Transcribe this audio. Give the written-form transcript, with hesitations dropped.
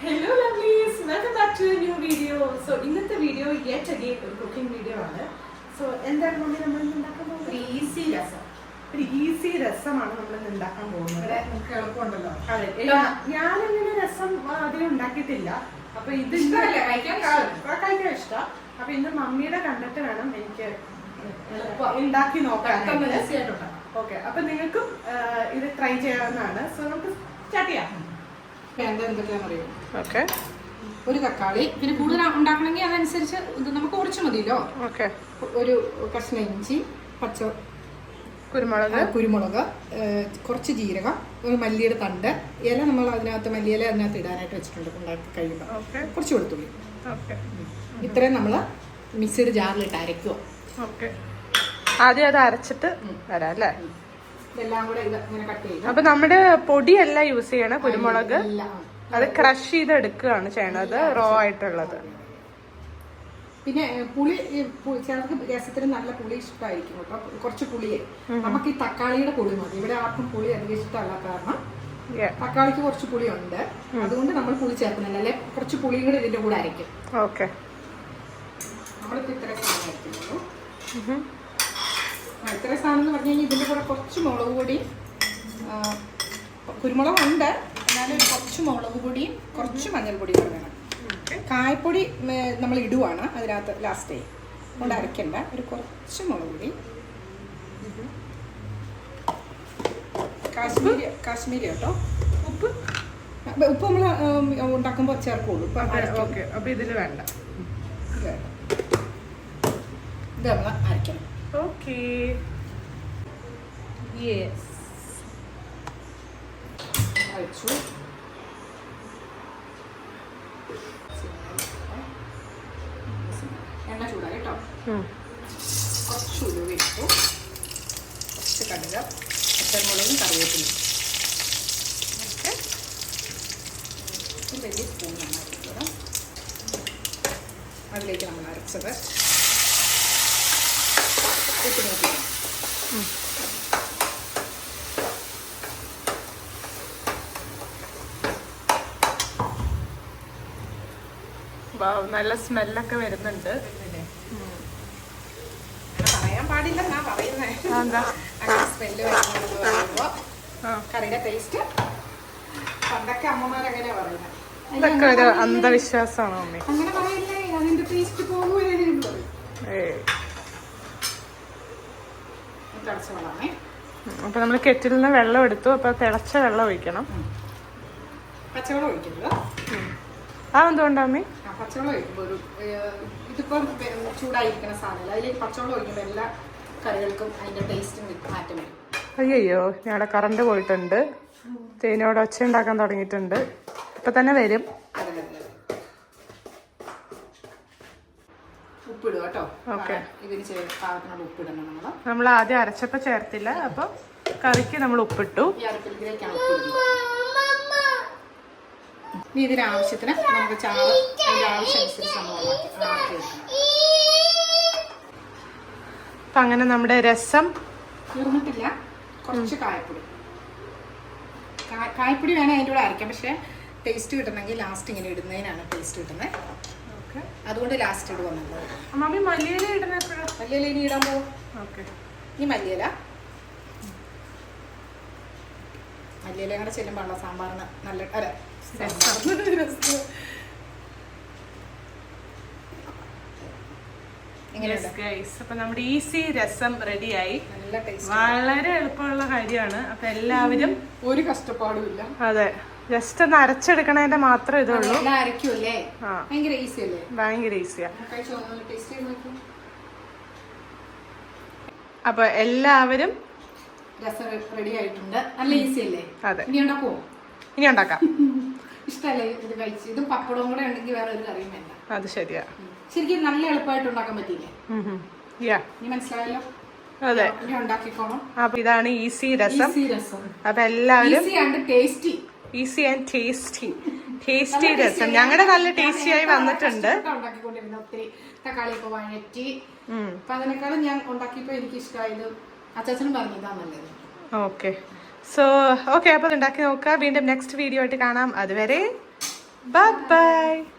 Hello lovelies, welcome back to a new video. So ഇന്നത്തെ video yet again ഒരു cooking video ആണ്. So എന്താണ് നമ്മൾ ഉണ്ടാക്കാൻ പോകുന്നത്? ഒരു ഈസി രസമാണ് നമ്മൾ ഉണ്ടാക്കാൻ പോകുന്നത്. നമുക്ക് എളുപ്പമുണ്ടല്ലോ. അതെ, ഞാനിങ്ങനെ രസം അധികം ഉണ്ടാക്കിയിട്ടില്ല. അപ്പൊ ഇത് കഴിക്കാൻ ഇഷ്ടം. അപ്പൊ ഇന്ന് മമ്മിയുടെ കണ്ടിട്ട് വേണം എനിക്ക് ഉണ്ടാക്കി നോക്കാൻ. ഓക്കെ, അപ്പൊ നിങ്ങൾക്കും ഇത് ട്രൈ ചെയ്യാവുന്നതാണ്. സോ നമുക്ക് സ്റ്റാർട്ട് ചെയ്യാം. എന്തൊക്കെയാണെന്നറിയോ? ഓക്കെ, ഒരു തക്കാളി, പിന്നെ കൂടുതൽ ഉണ്ടാക്കണമെങ്കിൽ അതനുസരിച്ച് ഇത് നമുക്ക് കുറച്ച് മതിയല്ലോ. ഓക്കെ, ഒരു കഷ്ണം ഇഞ്ചി, കുരുമുളക്, കുറച്ച് ജീരകം, ഒരു മല്ലിയുടെ തണ്ട്, ഇല നമ്മൾ അതിനകത്ത് മല്ലിയില അതിനകത്ത് ഇടാനായിട്ട് വെച്ചിട്ടുണ്ട്. ഉണ്ടാക്കി കഴിയുമ്പോൾ കുറച്ച് വെളുത്തുള്ളി, ഇത്രയും നമ്മൾ മിക്സിയുടെ ജാറിലിട്ട് അരയ്ക്കുക. ഓക്കെ, ആദ്യം അത് അരച്ചിട്ട് വരാം അല്ലേ? ഇതെല്ലാം കൂടെ ഇത് ഇങ്ങനെ കട്ട് ചെയ്യും. അപ്പൊ നമ്മുടെ പൊടിയല്ല യൂസ് ചെയ്യണ, കുരുമുളക് അത് ക്രഷ് ചെയ്ത് എടുക്കുകയാണ് ചെയ്യണത്, റോ ആയിട്ടുള്ളത്. പിന്നെ പുളി, ചിലർക്ക് രസത്തിന് നല്ല പുളി ഇഷ്ടമായിരിക്കും കേട്ടോ. കുറച്ച് പുളിയെ നമുക്ക് ഈ തക്കാളിയുടെ പുളി മതി. ഇവിടെ ആർക്കും പുളി അധികം ഇഷ്ടമല്ല, കാരണം തക്കാളിക്ക് കുറച്ച് പുളിയുണ്ട്. അതുകൊണ്ട് നമ്മൾ പുളി ചേർക്കുന്നില്ല, അല്ലെ കുറച്ച് പുളിയും കൂടെ ഇതിന്റെ കൂടെ അരയ്ക്കും. ഓക്കെ, നമ്മളിപ്പോ ഇത്ര സാധനം അരയ്ക്കുന്നുള്ളൂ. ഇത്ര സാധനം എന്ന് പറഞ്ഞു കഴിഞ്ഞാൽ ഇതിന്റെ കൂടെ കുറച്ച് മുളക് പൊടിയും, കുരുമുളകുണ്ട്, എന്നാലും കുറച്ച് മുളക് പൊടിയും കുറച്ച് മഞ്ഞൾപ്പൊടിയും കൂടെ വേണം. കായപ്പൊടി നമ്മൾ ഇടുവാണ് അതിനകത്ത് ലാസ്റ്റ് കൊണ്ട് അരയ്ക്കണ്ട. ഒരു കുറച്ച് മുളക് പൊടി, കാശ്മീരി കേട്ടോ. ഉപ്പ് നമ്മൾ ഉണ്ടാക്കുമ്പോൾ ചേർക്കുള്ളൂ. അപ്പൊ ഇതില് വേണ്ട, ഇത് നമ്മൾ അരയ്ക്കണം. ഓക്കെ, യെസ്, അരച്ചു. എണ്ണ ചൂടായി കേട്ടോ. കുറച്ച് ഉലുവ ഇട്ടു, കുറച്ച് കടുക്, പച്ചമുളകും കറിവേപ്പിലയും. വലിയ സ്പൂൺ നന്നാക്കിയിട്ടുള്ളത് അതിലേക്ക് നമ്മൾ അരച്ചത് ഇട്ട് നോക്കിയാണ്. നല്ല സ്മെല്ലൊക്കെ വരുന്നുണ്ട്. പറയാൻ പാടില്ലെന്നാ പറയുന്നേ. അങ്ങനെ സ്മെല്ല് വരുന്നുണ്ടെന്ന് പറയുമ്പോ കറിയുടെ ടേസ്റ്റ് പണ്ടൊക്കെ അമ്മമാരെങ്ങനെയാ പറയുന്നത്. ഇതൊക്കെ ഒരു അന്ധവിശ്വാസമാണോ മമ്മി? അങ്ങനെ പറയില്ലേ, അതിന്റെ ടേസ്റ്റ് പോകുകയും പറയും. തിളച്ച വെള്ളമേ. അപ്പൊ നമ്മള് കെറ്റിൽ നിന്ന് വെള്ളം എടുത്തു. അപ്പൊ തിളച്ച വെള്ളം ഒഴിക്കണം. പച്ചവെള്ളം ഒഴിക്കുന്നത് അതെന്തുകൊണ്ടാ മമ്മി? പച്ചവെള്ളം ഒഴിക്കുമ്പോൾ ഒരു ഇതിപ്പം ചൂടായിരിക്കുന്ന സാധനമല്ല, അതിലേക്ക് പച്ചവെള്ളം ഒഴിക്കുമ്പോൾ എല്ലാ കറികൾക്കും അതിന്റെ ടേസ്റ്റും മാറ്റം വരും. അയ്യോ, ഞങ്ങളുടെ കറണ്ട് പോയിട്ടുണ്ട്. തേനോട് ഒച്ച ഉണ്ടാക്കാൻ തുടങ്ങിയിട്ടുണ്ട്. ഇപ്പൊ തന്നെ വരും. ഉപ്പിടുക കേട്ടോ. ഓക്കെ, ഇതിന് പാകത്തിനുള്ള ഉപ്പിടണം. നമ്മൾ ആദ്യം അരച്ചപ്പോ ചേർത്തില്ല, അപ്പൊ കറിക്ക് നമ്മൾ ഉപ്പിട്ടു. ഈ അരപ്പിലേക്കാണ് ഉപ്പിടുന്നത്. ഇനി ഇതിന് ആവശ്യത്തിന് നമുക്ക് ചാറ് അതിന്റെ ആവശ്യമനുസരിച്ച് അപ്പൊ അങ്ങനെ നമ്മുടെ രസം തീർന്നിട്ടില്ല. കുറച്ച് കായപ്പൊടി, കായപ്പൊടി വേണേൽ അതിൻ്റെ കൂടെ അരയ്ക്കാം. പക്ഷെ ടേസ്റ്റ് കിട്ടണമെങ്കിൽ ലാസ്റ്റ് ഇങ്ങനെ ഇടുന്നതിനാണ് ടേസ്റ്റ് കിട്ടുന്നത്. അതുകൊണ്ട് ലാസ്റ്റ് ഇടുക നല്ലത്. മമ്മി മല്ലിയില ഇടുന്ന എപ്പോഴാ? മല്ലിയില ഇനി ഇടാൻ പോകും. ഓക്കെ, ഇനി മല്ലിയില കൂടെ ചെല്ലുമ്പോൾ സാമ്പാറിന് നല്ല അപ്പൊ നമ്മുടെ ഈസി രസം റെഡിയായി. വളരെ എളുപ്പമുള്ള കാര്യമാണ്. അപ്പൊ എല്ലാവരും ഒരു കഷ്ടപ്പാടും ഇല്ല. അതെ, ജസ്റ്റ് ഒന്ന് അരച്ചെടുക്കണതിന്റെ മാത്രം ഇതുള്ളൂ. ഭയങ്കര ഈസി അല്ലേ? ഭയങ്കര ഈസിയാ. അപ്പൊ എല്ലാവരും രസം റെഡി ആയിട്ടുണ്ട്. നല്ല ഈസി അല്ലേ? അതെ, ഇനി ഉണ്ടാക്കാം. ഇഷ്ടല്ലേ ഇത് കഴിച്ച്? ഇതും പപ്പടവും കൂടെ ഉണ്ടെങ്കിൽ വേറെ ഒരു കറിയും വേണ്ട. അത് ശരിയാ. ശരിക്കും നല്ല എളുപ്പമായിട്ട് ഉണ്ടാക്കാൻ പറ്റിയില്ലേ? നീ മനസ്സിലായല്ലോ? അതെ, ഉണ്ടാക്കിക്കോണം. അപ്പൊ ഇതാണ് ഈസി രസം. അപ്പൊ എല്ലാവരും ഈസി ആൻഡ് ടേസ്റ്റി രസം ഞങ്ങളുടെ നല്ല ടേസ്റ്റി ആയി വന്നിട്ടുണ്ട്. ഒത്തിരി തക്കാളിയൊക്കെ വഴറ്റി. അപ്പൊ അതിനേക്കാളും ഞാൻ ഉണ്ടാക്കിയപ്പോ എനിക്ക് ഇഷ്ടമായത് അച്ചാച്ചനും പറഞ്ഞതാ നല്ലത്. ഓക്കെ, സോ ഓക്കെ, അപ്പോൾ ഉണ്ടാക്കി നോക്കുക. വീണ്ടും നെക്സ്റ്റ് വീഡിയോ ആയിട്ട് കാണാം. അതുവരെ ബൈ ബൈ.